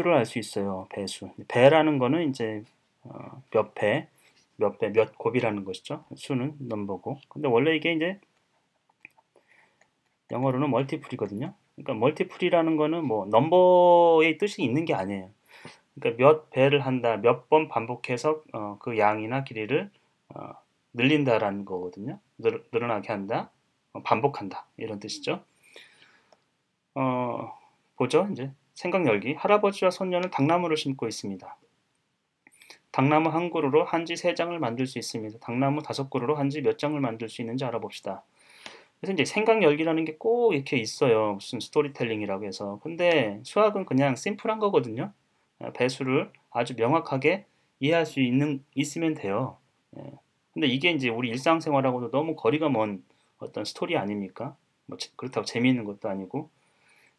배수를 알 수 있어요. 배수. 배라는 거는 이제 몇 배, 몇 곱이라는 것이죠. 수는 넘버고. 근데 원래 이게 이제 영어로는 멀티플이거든요. 그러니까 멀티플이라는 거는 뭐 넘버의 뜻이 있는 게 아니에요. 그러니까 몇 배를 한다, 몇 번 반복해서 그 양이나 길이를 어, 늘린다라는 거거든요. 늘어나게 한다, 반복한다 이런 뜻이죠. 보죠. 이제 생각 열기. 할아버지와 손녀는 당나무를 심고 있습니다. 당나무 한 그루로 한지 3장을 만들 수 있습니다. 당나무 5그루로 한지 몇 장을 만들 수 있는지 알아봅시다. 그래서 이제 생각 열기라는 게 꼭 이렇게 있어요. 무슨 스토리텔링이라고 해서. 근데 수학은 그냥 심플한 거거든요. 배수를 아주 명확하게 이해할 수 있으면 돼요. 예. 근데 이게 이제 우리 일상생활하고도 너무 거리가 먼 어떤 스토리 아닙니까? 뭐 그렇다고 재미있는 것도 아니고.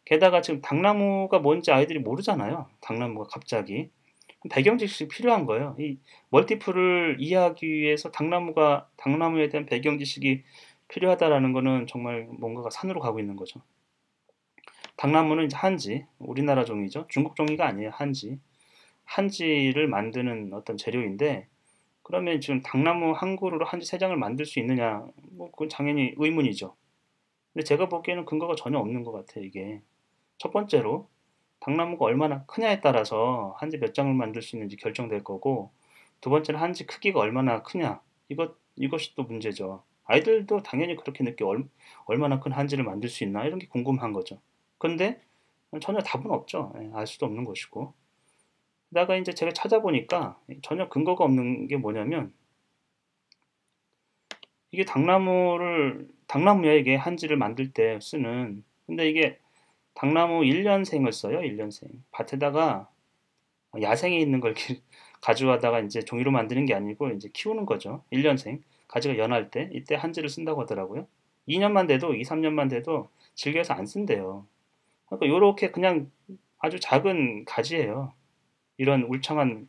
게다가 지금 당나무가 뭔지 아이들이 모르잖아요. 당나무가 갑자기. 배경 지식이 필요한 거예요. 이 멀티플을 이해하기 위해서 당나무에 대한 배경 지식이 필요하다라는 거는 정말 뭔가가 산으로 가고 있는 거죠. 당나무는 이제 한지, 우리나라 종이죠. 중국 종이가 아니에요. 한지. 한지를 만드는 어떤 재료인데, 그러면 지금 당나무 한 그루로 한지 3장을 만들 수 있느냐? 뭐 그건 당연히 의문이죠. 근데 제가 보기에는 근거가 전혀 없는 것 같아요. 이게 첫 번째로 당나무가 얼마나 크냐에 따라서 한지 몇 장을 만들 수 있는지 결정될 거고, 두 번째는 한지 크기가 얼마나 크냐, 이것이 또 문제죠. 아이들도 당연히 그렇게 늦게 얼마나 큰 한지를 만들 수 있나 이런 게 궁금한 거죠. 근데 전혀 답은 없죠. 예, 알 수도 없는 것이고. 게다가 이제 제가 찾아보니까 전혀 근거가 없는 게 뭐냐면, 이게 당나무야 이게 한지를 만들 때 쓰는. 근데 이게 당나무 1년생을 써요. 1년생. 밭에다가 야생에 있는 걸 가져가다가 이제 종이로 만드는 게 아니고 이제 키우는 거죠. 1년생. 가지가 연할 때 이때 한지를 쓴다고 하더라고요. 2년만 돼도 2, 3년만 돼도 질겨서 안 쓴대요. 그러니까 요렇게 그냥 아주 작은 가지예요. 이런 울창한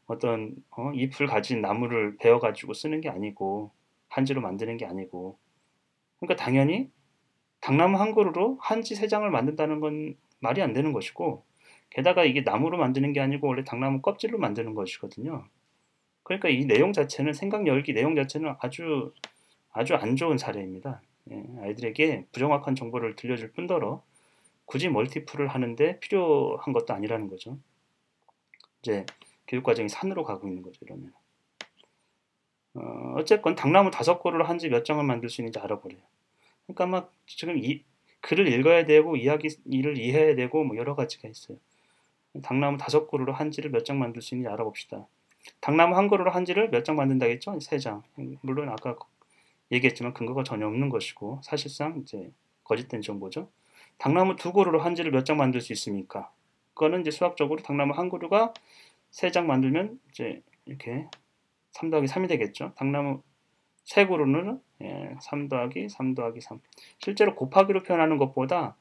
어떤 잎을 가진 나무를 베어 가지고 쓰는 게 아니고 한지로 만드는 게 아니고. 그러니까 당연히 당나무 한 그루로 한지 3장을 만든다는 건 말이 안 되는 것이고, 게다가 이게 나무로 만드는 게 아니고 원래 당나무 껍질로 만드는 것이거든요. 그러니까 이 내용 자체는, 생각 열기 내용 자체는 아주 아주 안 좋은 사례입니다. 예, 아이들에게 부정확한 정보를 들려줄 뿐더러 굳이 멀티플을 하는데 필요한 것도 아니라는 거죠. 이제 교육 과정이 산으로 가고 있는 거죠. 이러면 어쨌건 당나무 5그루로 한지 몇 장을 만들 수 있는지 알아보래요. 그러니까 막 지금 이 글을 읽어야 되고 이야기를 이해해야 되고 뭐 여러 가지가 있어요. 당나무 5그루로 한지를 몇 장 만들 수 있는지 알아봅시다. 당나무 한 그루로 한지를 몇 장 만든다겠죠? 3장. 물론 아까 얘기했지만 근거가 전혀 없는 것이고 사실상 이제 거짓된 정보죠. 당나무 2그루로 한지를 몇 장 만들 수 있습니까? 그거는 이제 수학적으로 당나무 한 그루가 3장 만들면 이제 이렇게 3 더하기 3이 되겠죠. 당나무 3그루는 3 더하기 3 더하기 3. 실제로 곱하기로 표현하는 것보다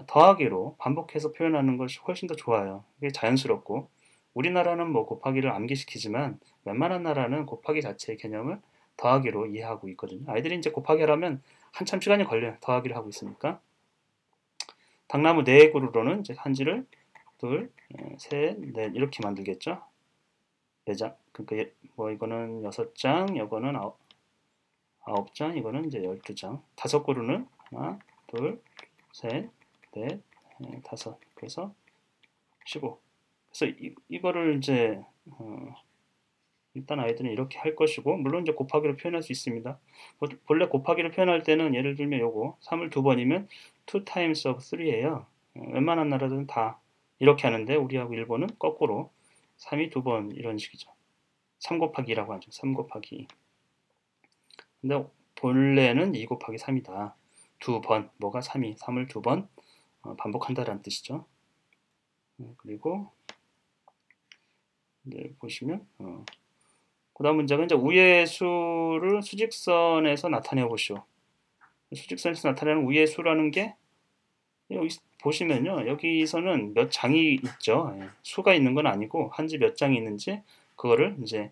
더하기로 반복해서 표현하는 것이 훨씬 더 좋아요. 이게 자연스럽고, 우리나라는 뭐 곱하기를 암기시키지만 웬만한 나라는 곱하기 자체의 개념을 더하기로 이해하고 있거든요. 아이들이 이제 곱하기 하려면 한참 시간이 걸려요. 더하기를 하고 있으니까. 당나무 4그루로는 이제 한지를 둘, 셋, 넷 이렇게 만들겠죠. 4장. 그러니까 뭐 이거는 6장, 이거는 9장, 이거는 이제 12장. 5그루는 하나, 둘, 셋, 넷, 다섯. 그래서 15. 그래서 이거를 이제 일단 아이들은 이렇게 할 것이고, 물론 이제 곱하기로 표현할 수 있습니다. 본래 곱하기로 표현할 때는 예를 들면 요거 3을 2번이면 2 times of 3예요. 웬만한 나라들은 다 이렇게 하는데 우리하고 일본은 거꾸로 3이 2번 이런 식이죠. 3 곱하기 2라고 하죠. 3 곱하기 2. 근데 본래는 2 곱하기 3이다. 2번, 뭐가 3이 3을 2번 반복한다라는 뜻이죠. 그리고 이제 보시면 그 다음 문제가 이제 우의 수를 수직선에서 나타내 보시오. 수직선에서 나타내는 우의 수라는 게 여기 보시면요, 여기서는 몇 장이 있죠. 수가 있는 건 아니고 한지 몇 장이 있는지 그거를 이제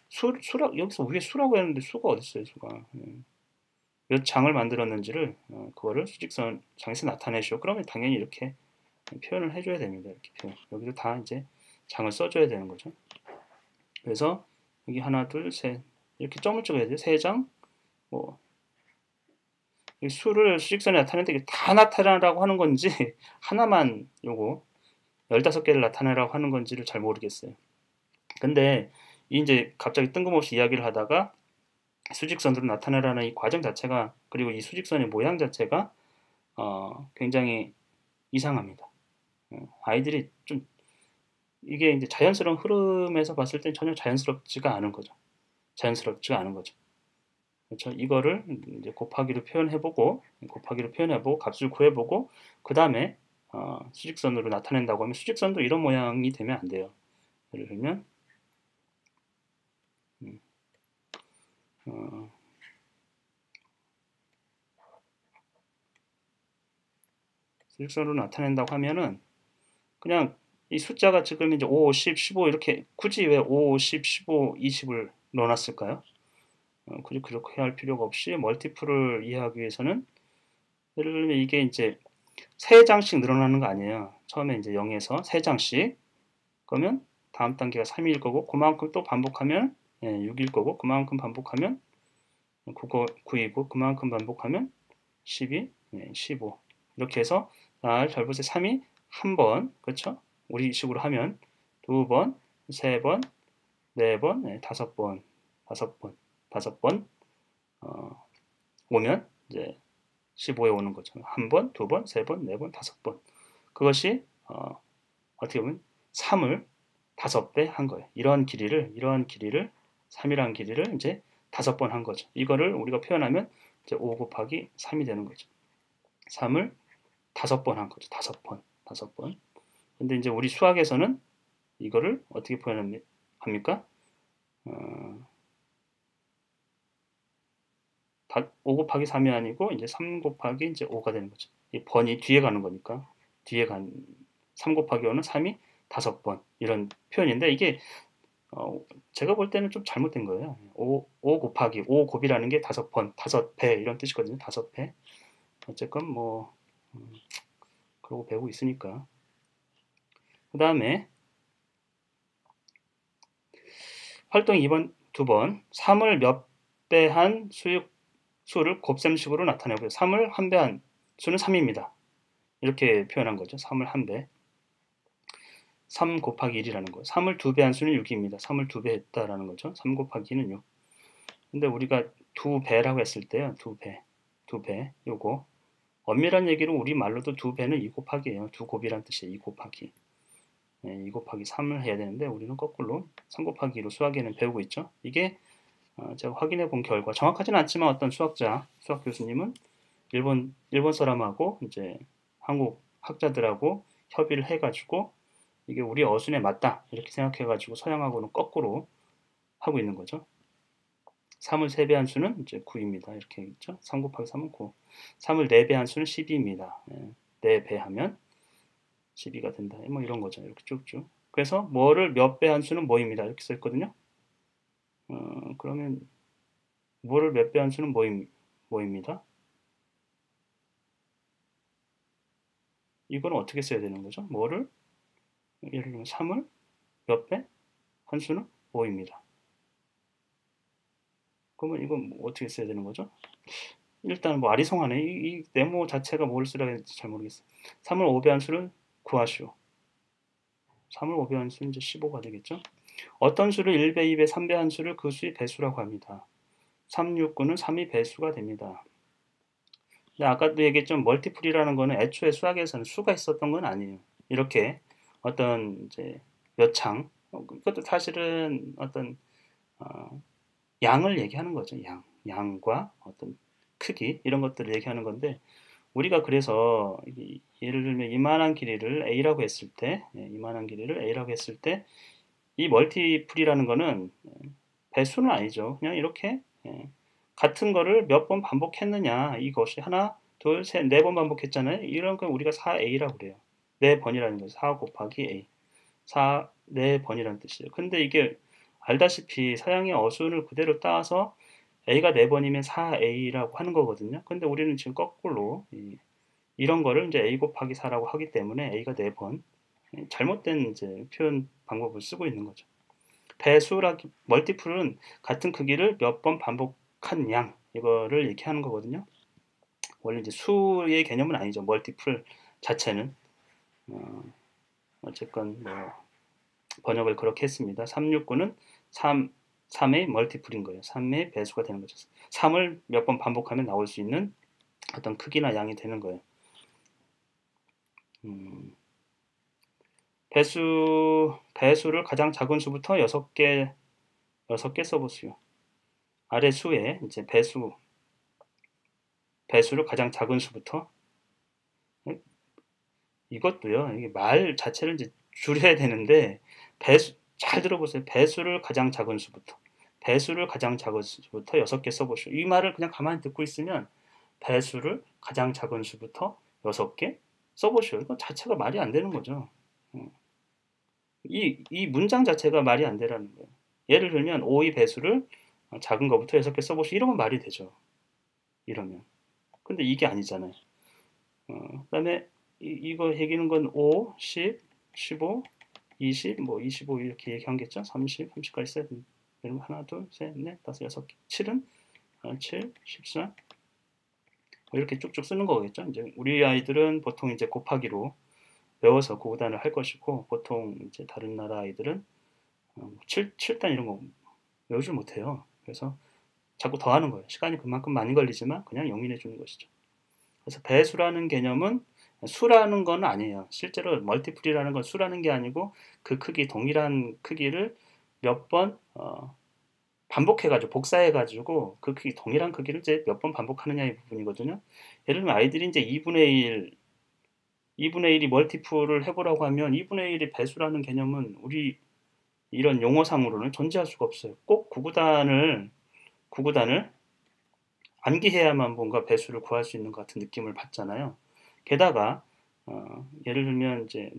수라, 여기서 우의 수라고 했는데 수가 어디 있어요, 수가. 몇 장을 만들었는지를 그거를 수직선 장에서 나타내시오. 그러면 당연히 이렇게 표현을 해줘야 됩니다. 이렇게 표현. 여기도 다 이제 장을 써줘야 되는 거죠. 그래서 여기 하나, 둘, 셋 이렇게 점을 찍어야 돼요. 3장. 뭐 수를 수직선에 나타내는데 이게 다 나타내라고 하는 건지 하나만 요거 15개를 나타내라고 하는 건지를 잘 모르겠어요. 근데 이제 갑자기 뜬금없이 이야기를 하다가 수직선으로 나타내라는 이 과정 자체가 그리고 이 수직선의 모양 자체가 굉장히 이상합니다. 아이들이 좀 이게 이제 자연스러운 흐름에서 봤을 땐 전혀 자연스럽지가 않은 거죠. 자연스럽지가 않은 거죠. 그렇죠? 이거를 이제 곱하기로 표현해보고 값을 구해보고 그 다음에 수직선으로 나타낸다고 하면 수직선도 이런 모양이 되면 안 돼요. 예를 들면 수직선으로 나타낸다고 하면은 그냥 이 숫자가 지금 이제 5, 10, 15 이렇게 굳이 왜 5, 10, 15, 20을 넣어놨을까요? 굳이 그렇게 할 필요가 없이 멀티플을 이해하기 위해서는 예를 들면 이게 이제 3장씩 늘어나는 거 아니에요. 처음에 이제 0에서 3장씩 그러면 다음 단계가 3일 거고 그만큼 또 반복하면 6일 거고 그만큼 반복하면 9이고 그만큼 반복하면 12, 15 이렇게 해서 잘 보세요. 3이 한 번, 그렇죠? 우리 식으로 하면 2번, 3번, 4번, 5번, 5번 오면 이제 15에 오는 거죠. 한 번, 2번, 3번, 4번, 5번. 그것이 어떻게 보면 3을 5배 한 거예요. 이런 길이를 3이라는 길이를 이제 5번 한 거죠. 이거를 우리가 표현하면 이제 5 곱하기 3이 되는 거죠. 3을 5번 한 거죠. 5번. 근데 이제 우리 수학에서는 이거를 어떻게 표현합니까? 5 곱하기 3이 아니고 이제 3 곱하기 이제 5가 되는 거죠. 이 번이 뒤에 가는 거니까 3 곱하기 5는 3이 5번 이런 표현인데 이게 제가 볼 때는 좀 잘못된 거예요. 5 곱하기 5 곱이라는 게 5번, 5배 이런 뜻이거든요. 5배. 어쨌건 뭐 그러고 배우고 있으니까. 그 다음에 활동 2번, 2번 3을 몇 배 한 수를 곱셈식으로 나타내고요. 3을 한 배 한 수는 3입니다. 이렇게 표현한 거죠. 3을 한 배. 3 곱하기 1이라는 거예요. 3을 2배 한 수는 6입니다. 3을 2배 했다라는 거죠. 3 곱하기 2는 6. 근데 우리가 2배라고 했을 때요. 2배. 요거 엄밀한 얘기로 우리 말로도 2배는 2 곱하기예요. 2 곱이란 뜻이에요. 2 곱하기. 2 곱하기 3을 해야 되는데 우리는 거꾸로 3 곱하기 2로 수학에는 배우고 있죠. 이게 제가 확인해 본 결과 정확하지는 않지만 어떤 수학 교수님은 일본 사람하고 이제 한국 학자들하고 협의를 해가지고 이게 우리 어순에 맞다 이렇게 생각해가지고 서양하고는 거꾸로 하고 있는 거죠. 3을 3배 한 수는 이제 9입니다. 이렇게 있죠. 3 곱하기 3은 9. 3을 4배 한 수는 12입니다. 4배 하면 12가 된다. 뭐 이런 거죠. 이렇게 쭉쭉. 그래서 뭐를 몇 배 한 수는 뭐입니다. 이렇게 써 있거든요. 그러면 뭐를 몇 배 한 수는 뭐입니다. 이거는 어떻게 써야 되는 거죠? 뭐를 예를 들면 3을 몇 배? 한 수는 5입니다. 그러면 이건 뭐 어떻게 써야 되는 거죠? 일단 뭐 아리송하네. 이 네모 자체가 뭘 쓰라 했는지 잘 모르겠어요. 3을 5배 한 수를 구하시오. 3을 5배 한 수는 이제 15가 되겠죠? 어떤 수를 1배, 2배, 3배 한 수를 그 수의 배수라고 합니다. 3, 6, 9는 3이 배수가 됩니다. 근데 아까도 얘기했죠. 멀티플이라는 거는 애초에 수학에서는 수가 있었던 건 아니에요. 이렇게 어떤 이제 몇 창, 그것도 사실은 어떤 양을 얘기하는 거죠. 양과 어떤 크기 이런 것들을 얘기하는 건데 우리가 그래서 예를 들면 이만한 길이를 A라고 했을 때 이 멀티플이라는 거는 배수는 아니죠. 그냥 이렇게 같은 거를 몇 번 반복했느냐 이것이 하나, 둘, 셋, 4번 반복했잖아요. 이런 걸 우리가 4A라고 그래요. 4번이라는 거죠. 4 곱하기 A. 4번이라는 뜻이에요. 근데 이게 알다시피 서양의 어순을 그대로 따서 A가 4번이면 4A라고 하는 거거든요. 근데 우리는 지금 거꾸로 이런 거를 이제 a 곱하기 4라고 하기 때문에 a가 4번 잘못된 이제 표현 방법을 쓰고 있는 거죠. 배수라기 멀티플은 같은 크기를 몇 번 반복한 양 이거를 얘기하는 거거든요. 원래 이제 수의 개념은 아니죠. 멀티플 자체는 어쨌건 뭐 번역을 그렇게 했습니다. 369는 3의 멀티플인 거예요. 3의 배수가 되는 거죠. 3을 몇 번 반복하면 나올 수 있는 어떤 크기나 양이 되는 거예요. 배수를 가장 작은 수부터 6개 써보세요. 아래 수에 이제 배수를 가장 작은 수부터 이것도요. 이게 말 자체를 이제 줄여야 되는데 잘 들어보세요. 배수를 가장 작은 수부터 6개 써보시오. 이 말을 그냥 가만히 듣고 있으면 배수를 가장 작은 수부터 6개 써보시오. 이거 자체가 말이 안 되는 거죠. 이 문장 자체가 말이 안 되라는 거예요. 예를 들면 5의 배수를 작은 거부터 6개 써보시오. 이러면 말이 되죠. 이러면. 근데 이게 아니잖아요. 그다음에 이거 얘기하는 건 5, 10, 15, 20, 뭐 25 이렇게 얘기한겠죠? 30, 30까지 써야 됩니다. 여러분 하나, 둘, 셋, 넷, 다섯, 여섯 개. 7은 7, 14 이렇게 쭉쭉 쓰는 거겠죠? 이제 우리 아이들은 보통 이제 곱하기로 외워서 구단을 할 것이고 보통 이제 다른 나라 아이들은 7단 이런 거 외우질 못해요. 그래서 자꾸 더하는 거예요. 시간이 그만큼 많이 걸리지만 그냥 용인해 주는 것이죠. 그래서 배수라는 개념은 수라는 건 아니에요. 실제로 멀티플이라는 건 수라는 게 아니고 그 크기 동일한 크기를 몇 번 반복해가지고 복사해가지고 그 크기 동일한 크기를 이제 몇 번 반복하느냐 이 부분이거든요. 예를 들면 아이들이 이제 2분의 1이 멀티플을 해보라고 하면 2분의 1이 배수라는 개념은 우리 이런 용어상으로는 존재할 수가 없어요. 꼭 구구단을 암기해야만 뭔가 배수를 구할 수 있는 것 같은 느낌을 받잖아요. 게다가 예를 들면 이제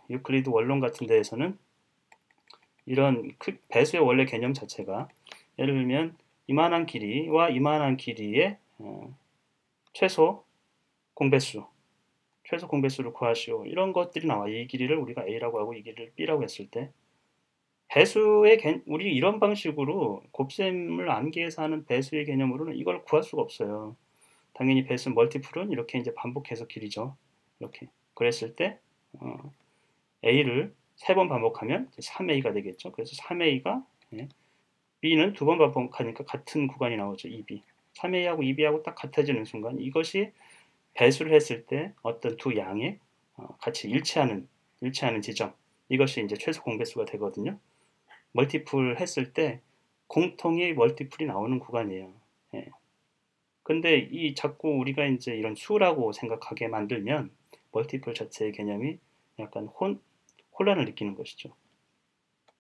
유클리드 원론 같은 데에서는 이런 배수의 원래 개념 자체가 예를 들면 이만한 길이와 이만한 길이의 최소 공배수를 구하시오. 이런 것들이 나와. 이 길이를 우리가 A라고 하고 이 길이를 B라고 했을 때 우리 이런 방식으로 곱셈을 암기해서 하는 배수의 개념으로는 이걸 구할 수가 없어요. 당연히 배수 멀티플은 이렇게 이제 반복해서 길이죠. 이렇게 그랬을 때 A를 3번 반복하면 3A가 되겠죠. 그래서 3A가 B는 2번 반복하니까 같은 구간이 나오죠. 2B. 3A하고 2B하고 딱 같아지는 순간 이것이 배수를 했을 때 어떤 두 양의 같이 일치하는 지점 이것이 이제 최소 공배수가 되거든요. 멀티플 했을 때 공통의 멀티플이 나오는 구간이에요. 예. 근데 이 자꾸 우리가 이제 이런 수라고 생각하게 만들면 멀티플 자체의 개념이 약간 혼란을 느끼는 것이죠.